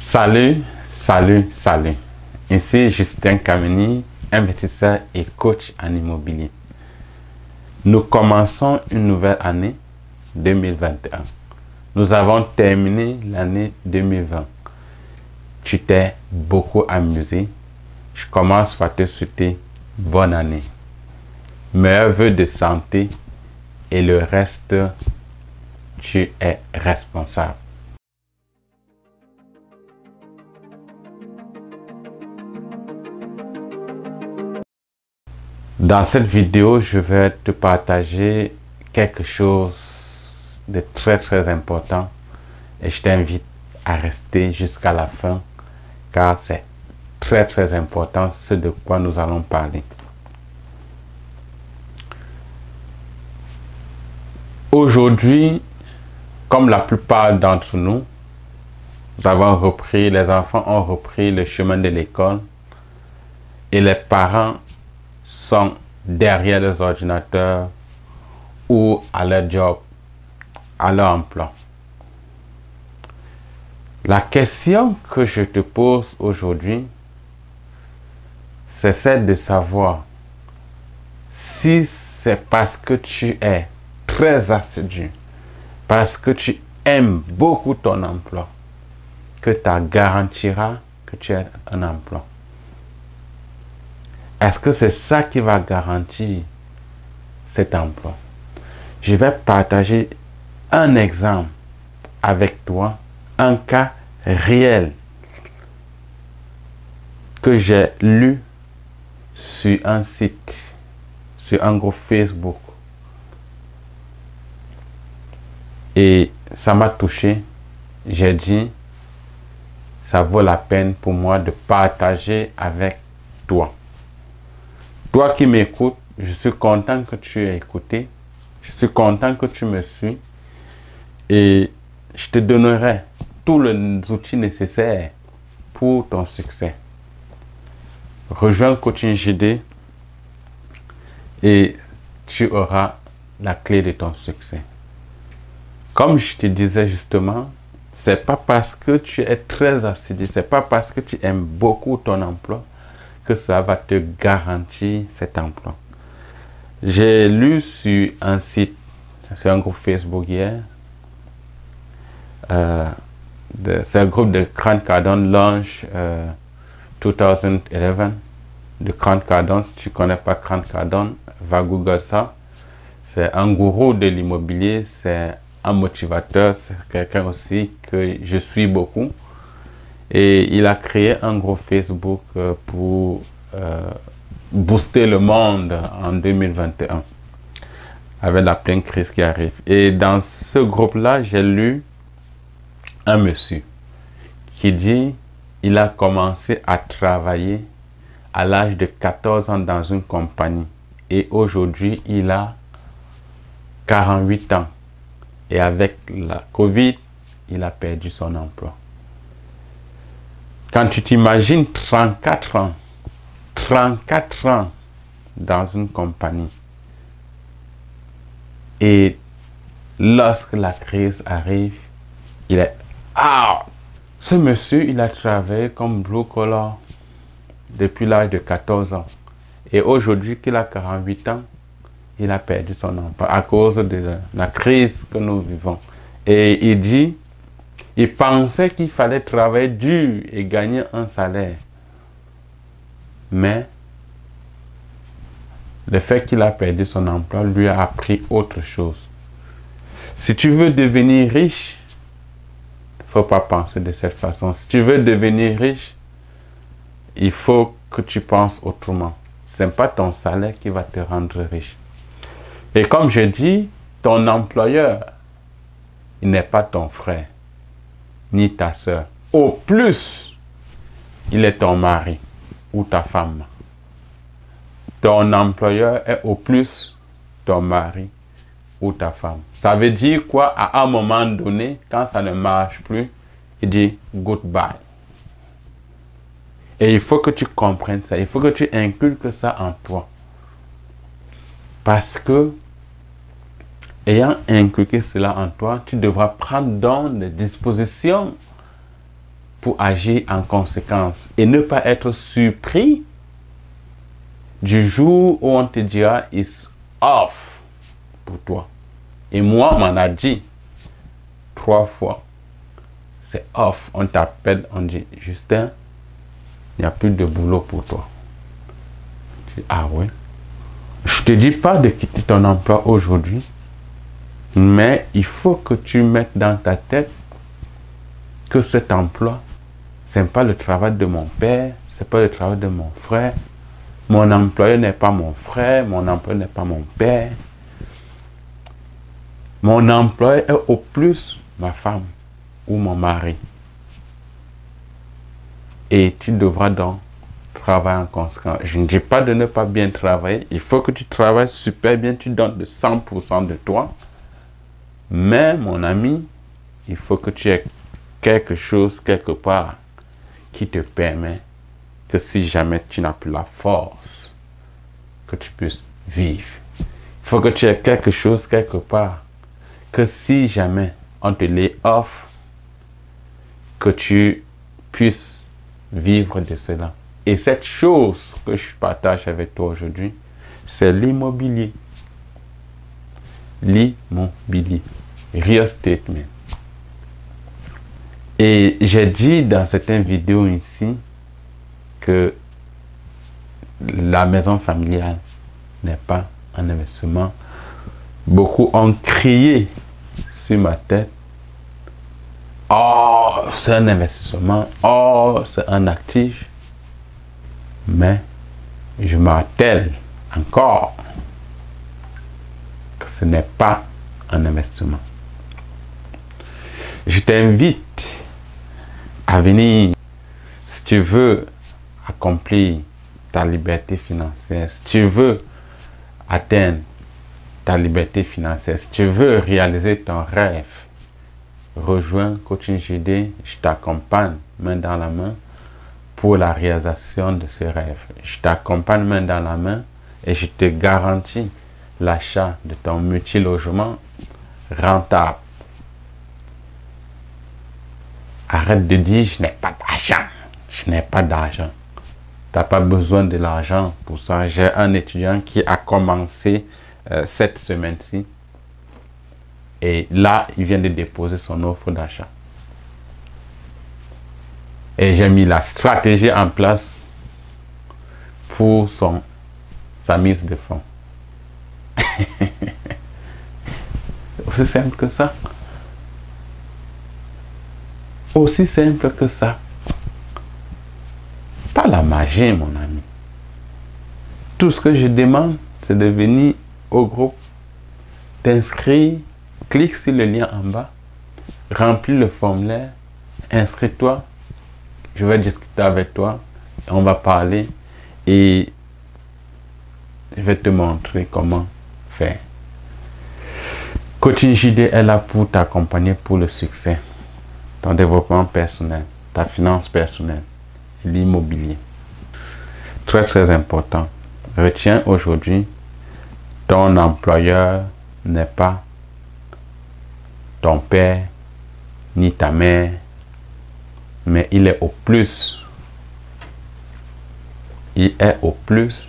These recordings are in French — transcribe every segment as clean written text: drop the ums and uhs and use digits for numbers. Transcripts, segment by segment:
Salut, salut, salut. Ici Justin Kameni, investisseur et coach en immobilier. Nous commençons une nouvelle année 2021. Nous avons terminé l'année 2020. Tu t'es beaucoup amusé. Je commence par te souhaiter bonne année. Meilleurs vœux de santé et le reste, tu es responsable. Dans cette vidéo, je vais te partager quelque chose de très important et je t'invite à rester jusqu'à la fin car c'est très important ce de quoi nous allons parler. Aujourd'hui, comme la plupart d'entre nous, les enfants ont repris le chemin de l'école et les parents sont derrière les ordinateurs ou à leur job, à leur emploi. La question que je te pose aujourd'hui, c'est celle de savoir si c'est parce que tu es très assidu, parce que tu aimes beaucoup ton emploi, que tu garantiras que tu as un emploi. Est-ce que c'est ça qui va garantir cet emploi? Je vais partager un exemple avec toi, un cas réel que j'ai lu sur un site, sur un groupe Facebook. Et ça m'a touché. J'ai dit, ça vaut la peine pour moi de partager avec toi. Toi qui m'écoutes, je suis content que tu aies écouté. Je suis content que tu me suis. Et je te donnerai tous les outils nécessaires pour ton succès. Rejoins Coaching JD et tu auras la clé de ton succès. Comme je te disais justement, c'est pas parce que tu es très assidu, c'est pas parce que tu aimes beaucoup ton emploi que ça va te garantir cet emploi. J'ai lu sur un site, sur un groupe Facebook hier, c'est un groupe de Grant Cardone Launch 2011 de Grant Cardone. Si tu ne connais pas Grant Cardone, va Google ça. C'est un gourou de l'immobilier, c'est un motivateur, c'est quelqu'un aussi que je suis beaucoup. Et il a créé un groupe Facebook pour booster le monde en 2021 avec la pleine crise qui arrive. Et dans ce groupe-là, j'ai lu un monsieur qui dit il a commencé à travailler à l'âge de 14 ans dans une compagnie. Et aujourd'hui, il a 48 ans. Et avec la Covid, il a perdu son emploi. Quand tu t'imagines 34 ans dans une compagnie et lorsque la crise arrive, il est out. Ce monsieur, il a travaillé comme blue collar depuis l'âge de 14 ans. Et aujourd'hui qu'il a 48 ans, il a perdu son emploi à cause de la crise que nous vivons. Et il dit, il pensait qu'il fallait travailler dur et gagner un salaire. Mais le fait qu'il a perdu son emploi lui a appris autre chose. Si tu veux devenir riche, il ne faut pas penser de cette façon. Si tu veux devenir riche, il faut que tu penses autrement. Ce n'est pas ton salaire qui va te rendre riche. Et comme je dis, ton employeur, il n'est pas ton frère ni ta soeur. Au plus, il est ton mari ou ta femme. Ton employeur est au plus ton mari ou ta femme. Ça veut dire quoi? À un moment donné, quand ça ne marche plus, il dit goodbye. Et il faut que tu comprennes ça. Il faut que tu inculques ça en toi. Parce que, ayant inculqué cela en toi, tu devras prendre donc des dispositions pour agir en conséquence et ne pas être surpris du jour où on te dira « it's off » pour toi. Et moi, on m'en a dit 3 fois. C'est off. On t'appelle, on dit « Justin, il n'y a plus de boulot pour toi. » Je dis « Ah ouais. » Je te dis pas de quitter ton emploi aujourd'hui, mais il faut que tu mettes dans ta tête que cet emploi, c'est pas le travail de mon père, c'est pas le travail de mon frère. Mon employeur n'est pas mon frère, mon employeur n'est pas mon père. Mon employeur est au plus ma femme ou mon mari. Et tu devras donc travailler en conséquence. Je ne dis pas de ne pas bien travailler. Il faut que tu travailles super bien, tu donnes de 100% de toi. Mais mon ami, il faut que tu aies quelque chose quelque part qui te permet que si jamais tu n'as plus la force, que tu puisses vivre. Il faut que tu aies quelque chose quelque part que si jamais on te lay off, que tu puisses vivre de cela. Et cette chose que je partage avec toi aujourd'hui, c'est l'immobilier. L'immobilier. Real statement. Et j'ai dit dans certaines vidéos ici que la maison familiale n'est pas un investissement. Beaucoup ont crié sur ma tête. Oh, c'est un investissement. Oh, c'est un actif. Mais je m'attelle encore que ce n'est pas un investissement. Je t'invite à venir, si tu veux accomplir ta liberté financière, si tu veux atteindre ta liberté financière, si tu veux réaliser ton rêve, rejoins Coaching JD, je t'accompagne main dans la main pour la réalisation de ces rêves. Je t'accompagne main dans la main et je te garantis l'achat de ton multilogement rentable. Arrête de dire je n'ai pas d'argent. Je n'ai pas d'argent. Tu n'as pas besoin de l'argent pour ça. J'ai un étudiant qui a commencé cette semaine-ci. Et là, il vient de déposer son offre d'achat. Et j'ai mis la stratégie en place pour sa mise de fonds. Aussi simple que ça. Aussi simple que ça. Pas la magie, mon ami. Tout ce que je demande, c'est de venir au groupe, t'inscrire, clique sur le lien en bas, remplis le formulaire, inscris-toi, je vais discuter avec toi, on va parler et je vais te montrer comment faire. Coaching JD est là pour t'accompagner pour le succès, ton développement personnel, ta finance personnelle, l'immobilier. Très très important. Retiens aujourd'hui, ton employeur n'est pas ton père ni ta mère, mais il est au plus. Il est au plus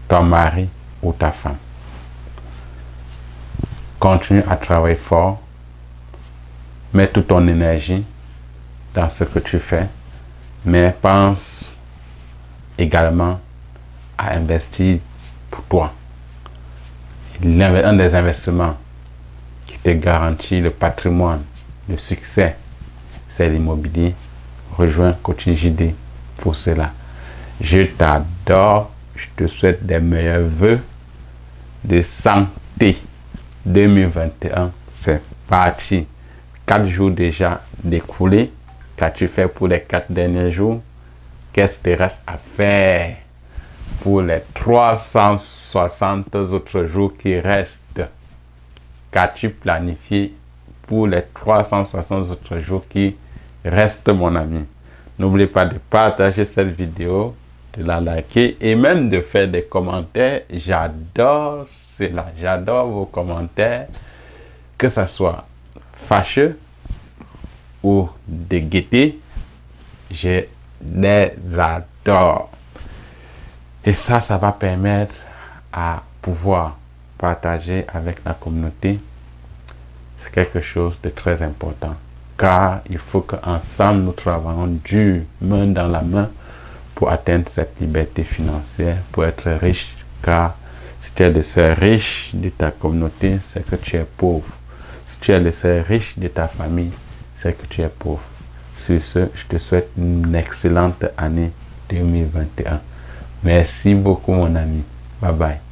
ton mari ou ta femme. Continue à travailler fort. Mets toute ton énergie dans ce que tu fais, mais pense également à investir pour toi. Un des investissements qui te garantit le patrimoine, le succès, c'est l'immobilier. Rejoins Coaching JD pour cela. Je t'adore. Je te souhaite des meilleurs vœux de santé. 2021, c'est parti. 4 jours déjà découlés. Qu'as-tu fait pour les 4 derniers jours? Qu'est-ce qu'il te reste à faire pour les 360 autres jours qui restent? Qu'as-tu planifié pour les 360 autres jours qui restent, mon ami? N'oublie pas de partager cette vidéo, de la liker et même de faire des commentaires. J'adore cela. J'adore vos commentaires, que ça soit fâcheux, ou de gaieté, je les adore. Et ça va permettre à pouvoir partager avec la communauté. C'est quelque chose de très important. Car il faut qu'ensemble nous travaillons dur, main dans la main, pour atteindre cette liberté financière, pour être riche. Car si tu es le seul riche de ta communauté, c'est que tu es pauvre. Si tu es le seul riche de ta famille, c'est que tu es pauvre. Sur ce, je te souhaite une excellente année 2021. Merci beaucoup mon ami. Bye bye.